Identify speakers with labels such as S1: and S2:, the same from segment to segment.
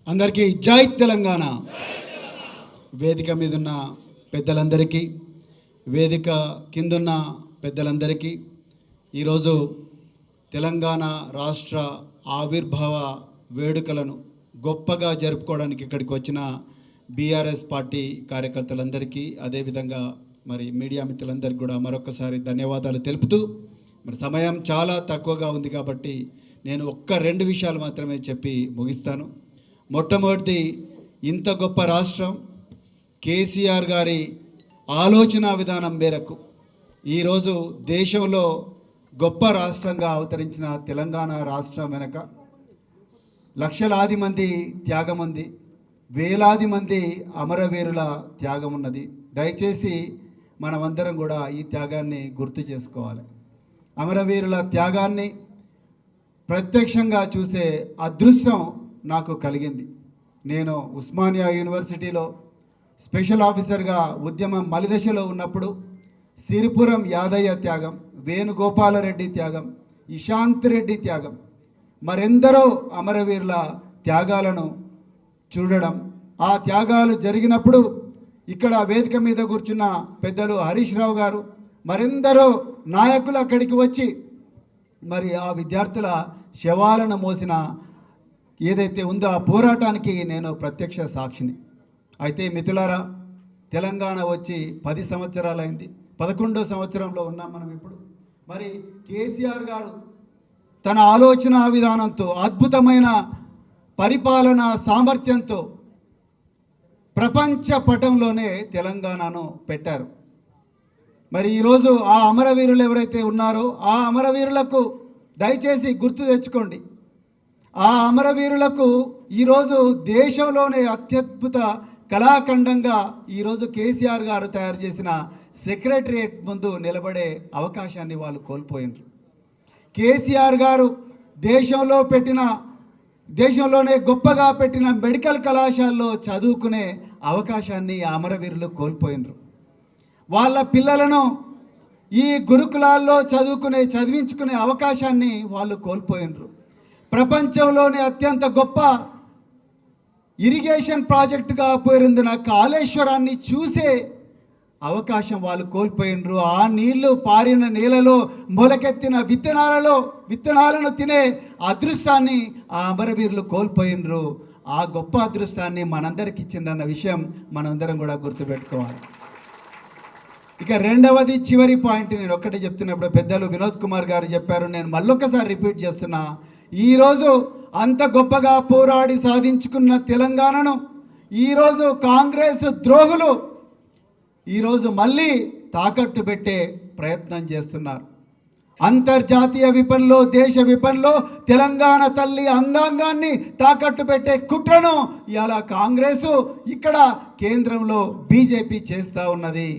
S1: అందరికీ జై తెలంగాణ. వేదిక మీదున్న పెద్దలందరికీ, వేదిక కిందున్న పెద్దలందరికీ ఈరోజు తెలంగాణ రాష్ట్ర ఆవిర్భావ వేడుకలను గొప్పగా జరుపుకోవడానికి ఇక్కడికి వచ్చిన బీఆర్ఎస్ పార్టీ కార్యకర్తలందరికీ, అదేవిధంగా మరి మీడియా మిత్రులందరికీ కూడా మరొకసారి ధన్యవాదాలు తెలుపుతూ, మరి సమయం చాలా తక్కువగా ఉంది కాబట్టి నేను రెండు విషయాలు మాత్రమే చెప్పి ముగిస్తాను. మొట్టమొదటిది, ఇంత గొప్ప రాష్ట్రం కేసీఆర్ గారి ఆలోచన విధానం మేరకు ఈరోజు దేశంలో గొప్ప రాష్ట్రంగా అవతరించిన తెలంగాణ రాష్ట్రం వెనక లక్షలాది మంది త్యాగం ఉంది, వేలాది మంది అమరవీరుల త్యాగం ఉన్నది. దయచేసి మనమందరం కూడా ఈ త్యాగాన్ని గుర్తు చేసుకోవాలి. అమరవీరుల త్యాగాన్ని ప్రత్యక్షంగా చూసే అదృష్టం నాకు కలిగింది. నేను ఉస్మానియా యూనివర్సిటీలో స్పెషల్ ఆఫీసర్గా ఉద్యమం మలిదశలో ఉన్నప్పుడు సిరిపురం యాదయ్య త్యాగం, వేణుగోపాలరెడ్డి త్యాగం, ఇషాంత్ రెడ్డి త్యాగం, మరెందరో అమరవీరుల త్యాగాలను చూడడం, ఆ త్యాగాలు జరిగినప్పుడు ఇక్కడ వేదిక మీద కూర్చున్న పెద్దలు హరీష్ రావు గారు, మరెందరో నాయకులు అక్కడికి వచ్చి మరి ఆ విద్యార్థుల శవాలను మోసిన ఏదైతే ఉందో ఆ పోరాటానికి నేను ప్రత్యక్ష సాక్షిని. అయితే మిత్రులారా, తెలంగాణ వచ్చి 10 సంవత్సరాలైంది, 11వ సంవత్సరంలో ఉన్నాం మనం ఇప్పుడు. మరి కేసీఆర్ గారు తన ఆలోచన విధానంతో, అద్భుతమైన పరిపాలన సామర్థ్యంతో ప్రపంచ పటంలోనే తెలంగాణను పెట్టారు. మరి ఈరోజు ఆ అమరవీరులు ఎవరైతే ఉన్నారో ఆ అమరవీరులకు దయచేసి గుర్తు తెచ్చుకోండి. ఆ అమరవీరులకు ఈరోజు దేశంలోనే అత్యద్భుత కళాఖండంగా ఈరోజు కేసీఆర్ గారు తయారు చేసిన సెక్రటరియట్ ముందు నిలబడే అవకాశాన్ని వాళ్ళు కోల్పోయినారు. కేసీఆర్ గారు దేశంలోనే గొప్పగా పెట్టిన మెడికల్ కళాశాలలో చదువుకునే అవకాశాన్ని అమరవీరులు కోల్పోయినారు. వాళ్ళ పిల్లలను ఈ గురుకులాల్లో చదివించుకునే అవకాశాన్ని వాళ్ళు కోల్పోయినారు. ప్రపంచంలోనే అత్యంత గొప్ప ఇరిగేషన్ ప్రాజెక్టుగా పేరొందిన కాళేశ్వరాన్ని చూసే అవకాశం వాళ్ళు కోల్పోయినరు. ఆ నీళ్లు పారిన నీళ్ళలో మొలకెత్తిన విత్తనాలను తినే అదృష్టాన్ని ఆ అమరవీరులు కోల్పోయినరు. ఆ గొప్ప అదృష్టాన్ని మనందరికి ఇచ్చిందన్న విషయం మనందరం కూడా గుర్తుపెట్టుకోవాలి. ఇక రెండవది, చివరి పాయింట్ నేను ఒక్కటే చెప్తున్నప్పుడు పెద్దలు వినోద్ కుమార్ గారు చెప్పారు, నేను మళ్ళొక్కసారి రిపీట్ చేస్తున్నా. ఈరోజు అంత గొప్పగా పోరాడి సాధించుకున్న తెలంగాణను ఈరోజు కాంగ్రెస్ ద్రోహులు ఈరోజు మళ్ళీ తాకట్టు పెట్టే ప్రయత్నం చేస్తున్నారు. అంతర్జాతీయ విపణిలో, దేశ విపణిలో తెలంగాణ తల్లి అంగాంగాన్ని తాకట్టు పెట్టే కుట్రను ఇలా కాంగ్రెసు ఇక్కడ కేంద్రంలో బీజేపీ చేస్తూ ఉన్నది.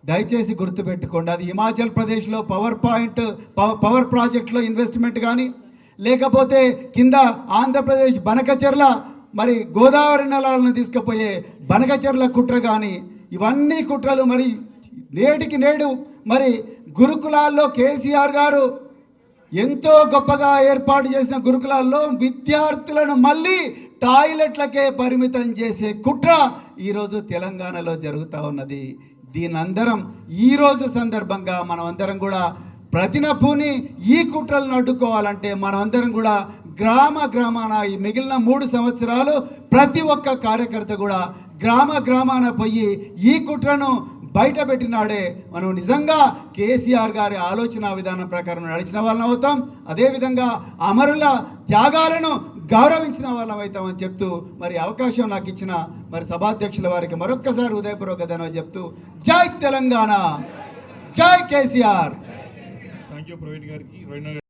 S1: దయచేసి గుర్తుపెట్టుకోండి. అది హిమాచల్ ప్రదేశ్లో పవర్ ప్రాజెక్టులో ఇన్వెస్ట్మెంట్ కానీ, లేకపోతే కింద ఆంధ్రప్రదేశ్ బనకచెర్ల మరి గోదావరి నలాలను తీసుకుపోయే బనకచెర్ల కుట్ర కానీ, ఇవన్నీ కుట్రలు. మరి నేటికి నేడు మరి గురుకులాల్లో కేసీఆర్ గారు ఎంతో గొప్పగా ఏర్పాటు చేసిన గురుకులాల్లో విద్యార్థులను మళ్ళీ టాయిలెట్లకే పరిమితం చేసే కుట్ర ఈరోజు తెలంగాణలో జరుగుతూ ఉన్నది. దీనందరం ఈరోజు సందర్భంగా మనమందరం కూడా ప్రతినపూని ఈ కుట్రలను అడ్డుకోవాలంటే మనమందరం కూడా గ్రామాన ఈ మిగిలిన 3 సంవత్సరాలు ప్రతి ఒక్క కార్యకర్త కూడా గ్రామాన పోయి ఈ కుట్రను బయట పెట్టినాడే మనం నిజంగా కేసీఆర్ గారి ఆలోచన విధానం ప్రకారం నడిచిన వాళ్ళం అవుతాం. అదేవిధంగా అమరుల త్యాగాలను గౌరవించిన వాళ్ళం అవుతామని చెప్తూ మరి అవకాశం నాకు ఇచ్చిన మరి సభాధ్యక్షుల వారికి మరొక్కసారి ఉదయపూర్వక ధన్యవాదాలు చెప్తూ జై తెలంగాణ, జై కేసీఆర్.
S2: థ్యాంక్ యూ ప్రవీణ్ గారికి.